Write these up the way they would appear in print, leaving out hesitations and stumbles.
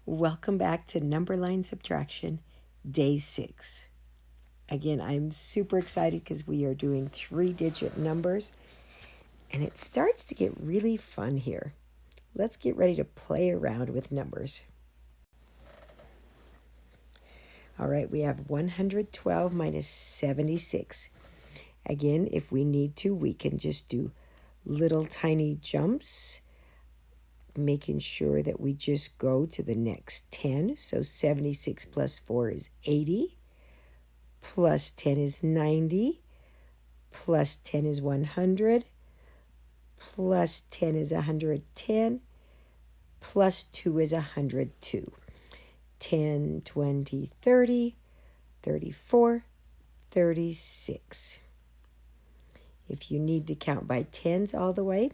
Welcome back to Number Line Subtraction, Day 6. Again, I'm super excited because we are doing 3-digit numbers, and it starts to get really fun here. Let's get ready to play around with numbers. All right, we have 112 minus 76. Again, if we need to, we can just do little tiny jumps, making sure that we just go to the next 10. So 76 plus 4 is 80, plus 10 is 90, plus 10 is 100, plus 10 is 110, plus 2 is 102. 10, 20, 30, 34, 36. If you need to count by tens all the way,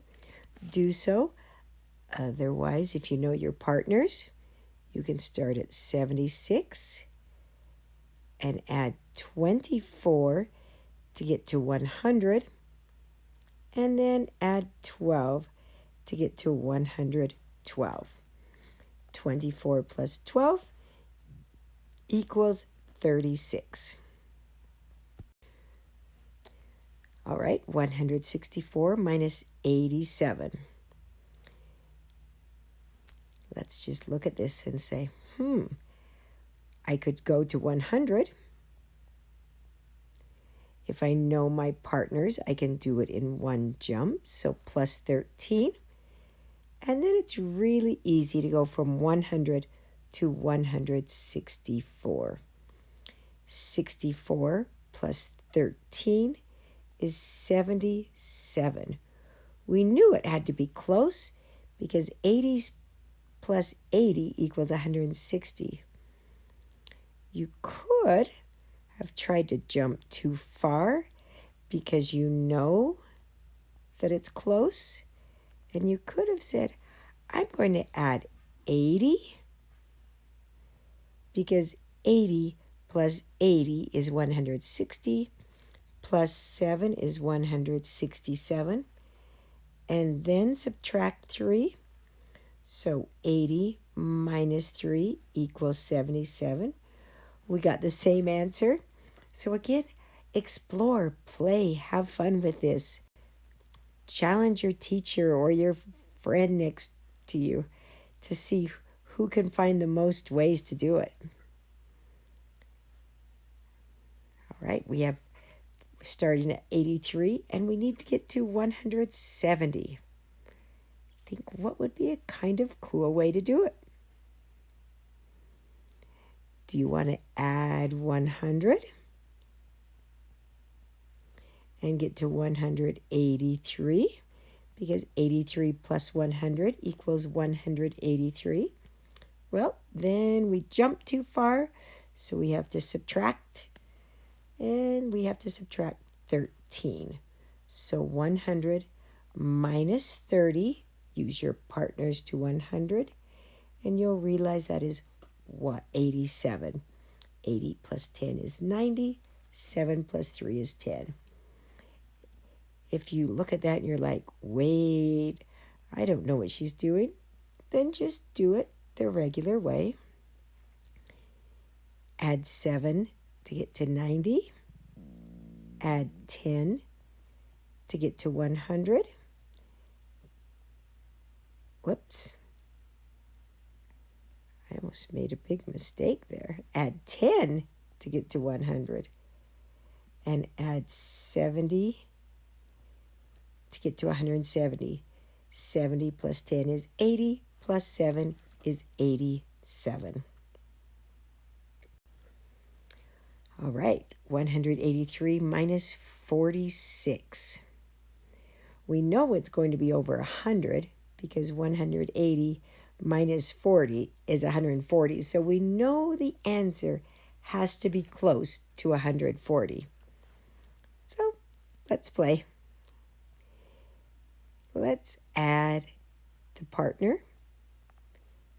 do so. Otherwise, if you know your partners, you can start at 76 and add 24 to get to 100, and then add 12 to get to 112. 24 plus 12 equals 36. All right, 164 minus 87. Let's just look at this and say, I could go to 100. If I know my partners, I can do it in one jump, so plus 13. And then it's really easy to go from 100 to 164. 64 plus 13 is 77. We knew it had to be close because 80 plus 80 equals 160. You could have tried to jump too far because you know that it's close, and you could have said, I'm going to add 80 because 80 plus 80 is 160, plus 7 is 167, and then subtract 3. So 80 minus 3 equals 77. We got the same answer. So again, explore, play, have fun with this. Challenge your teacher or your friend next to you to see who can find the most ways to do it. All right, we have starting at 83, and we need to get to 170. Think what would be a kind of cool way to do it. Do you want to add 100 and get to 183? Because 83 plus 100 equals 183. Well, then we jump too far, so we have to subtract, and we have to subtract 13. So 100 minus 30, use your partners to 100, and you'll realize that is 87. 80 plus 10 is 90. 7 plus 3 is 10. If you look at that and you're like, wait, I don't know what she's doing, then just do it the regular way. Add 7 to get to 90. Add 10 to get to 100. Whoops. I almost made a big mistake there. Add 10 to get to 100. And add 70 to get to 170. 70 plus 10 is 80, plus 7 is 87. All right, 183 minus 46. We know it's going to be over 100 because 180 minus 40 is 140. So we know the answer has to be close to 140. So let's play. Let's add the partner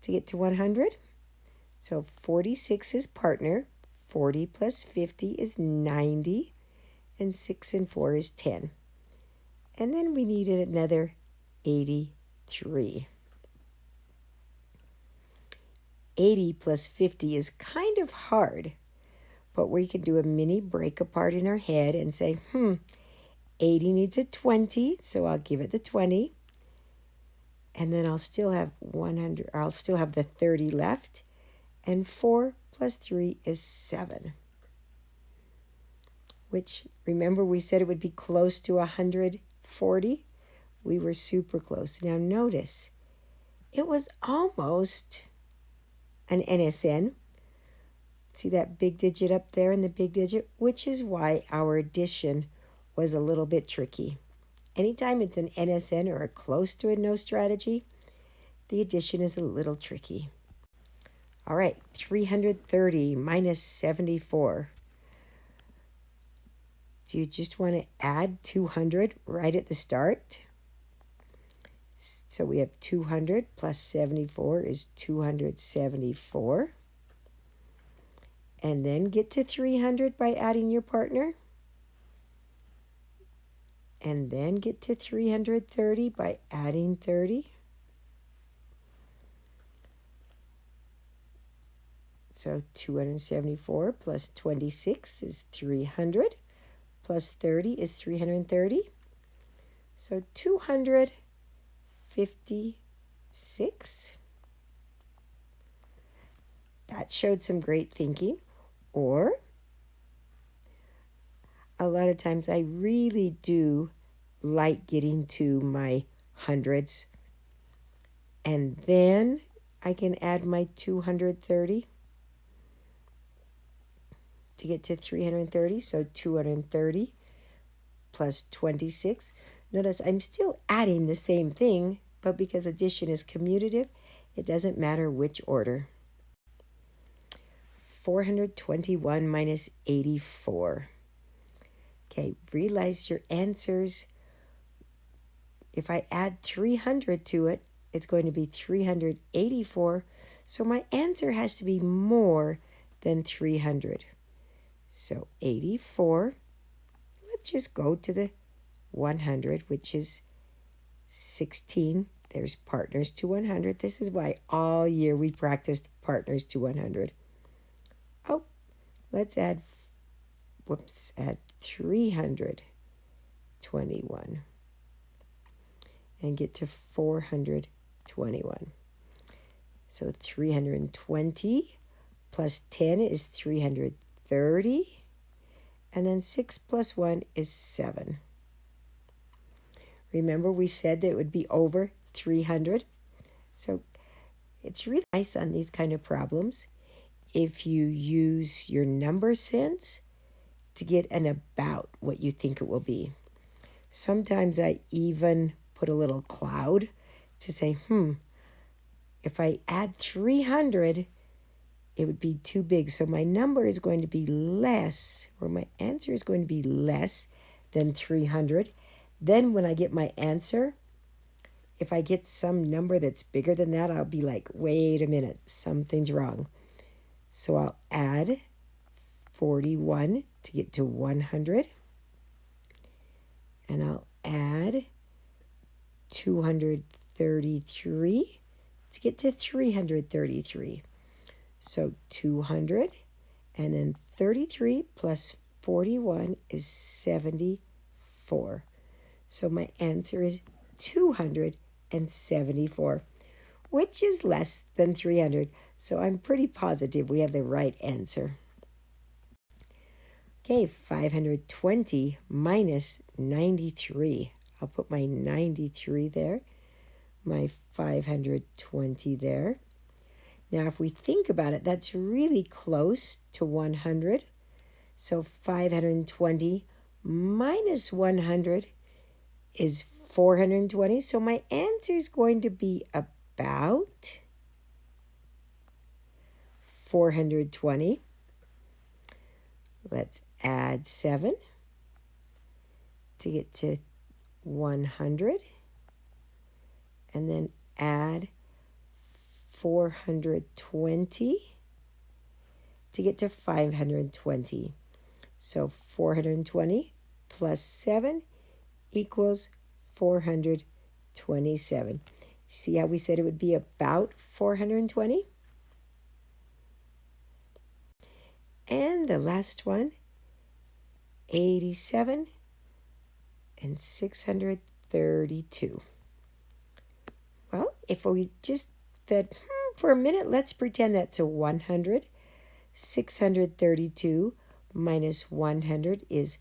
to get to 100. So 46 is partner. 40 plus 50 is 90. And 6 and 4 is 10. And then we needed another 83. 80 plus 50 is kind of hard, but we can do a mini break apart in our head and say, 80 needs a 20, so I'll give it the 20. And then I'll still have 100, or I'll still have the 30 left. And 4 plus 3 is 7. Which, remember we said it would be close to 140? We were super close. Now notice, it was almost an NSN. See that big digit up there in the big digit? Which is why our addition was a little bit tricky. Anytime it's an NSN or a close to a no strategy, the addition is a little tricky. All right, 330 minus 74. Do you just want to add 200 right at the start? So we have 200 plus 74 is 274. And then get to 300 by adding your partner. And then get to 330 by adding 30. So 274 plus 26 is 300. Plus 30 is 330. So 256. That showed some great thinking. Or a lot of times I really do like getting to my hundreds. And then I can add my 230 to get to 330. So 230 plus 26. Notice I'm still adding the same thing, but because addition is commutative, it doesn't matter which order. 421 minus 84. Okay, realize your answers. If I add 300 to it, it's going to be 384. So my answer has to be more than 300. So 84. Let's just go to the 100, which is 16. There's partners to 100. This is why all year we practiced partners to 100. Oh, let's add 321 and get to 421. So 320 plus 10 is 330. And then 6 plus 1 is 7. Remember we said that it would be over 300. So it's really nice on these kind of problems if you use your number sense to get an about what you think it will be. Sometimes I even put a little cloud to say, if I add 300, it would be too big. So my number is going to be less, or my answer is going to be less than 300. Then when I get my answer, if I get some number that's bigger than that, I'll be like, wait a minute, something's wrong. So I'll add 41 to get to 100. And I'll add 233 to get to 333. So 200, and then 33 plus 41 is 74. So my answer is 274, which is less than 300. So I'm pretty positive we have the right answer. Okay, 520 minus 93. I'll put my 93 there, my 520 there. Now, if we think about it, that's really close to 100. So 520 minus 100 is 420. So my answer is going to be about 420. Let's add 7 to get to 100. And then add 420 to get to 520. So 420 plus 7 equals 427. See how we said it would be about 420? And the last one, 87 and 632. Well, if we just that for a minute, let's pretend that's a 100. 632 minus 100 is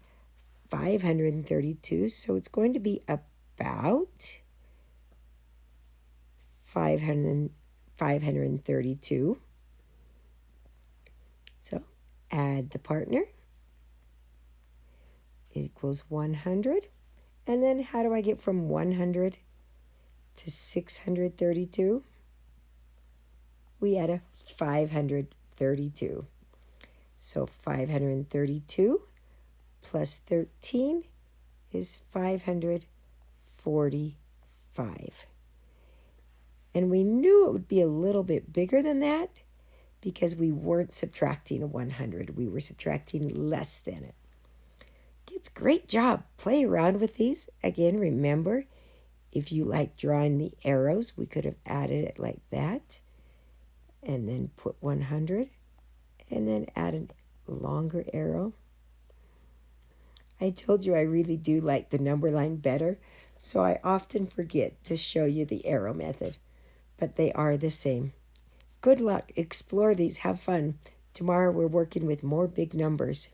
532. So it's going to be about 532. So add the partner equals 100. And then how do I get from 100 to 632? We add a 532. So 532 plus 13 is 545. And we knew it would be a little bit bigger than that because we weren't subtracting a 100. We were subtracting less than it. It's a great job. Play around with these. Again, remember, if you like drawing the arrows, we could have added it like that. And then put 100. And then add a longer arrow. I told you I really do like the number line better, so I often forget to show you the arrow method. But they are the same. Good luck. Explore these. Have fun. Tomorrow we're working with more big numbers.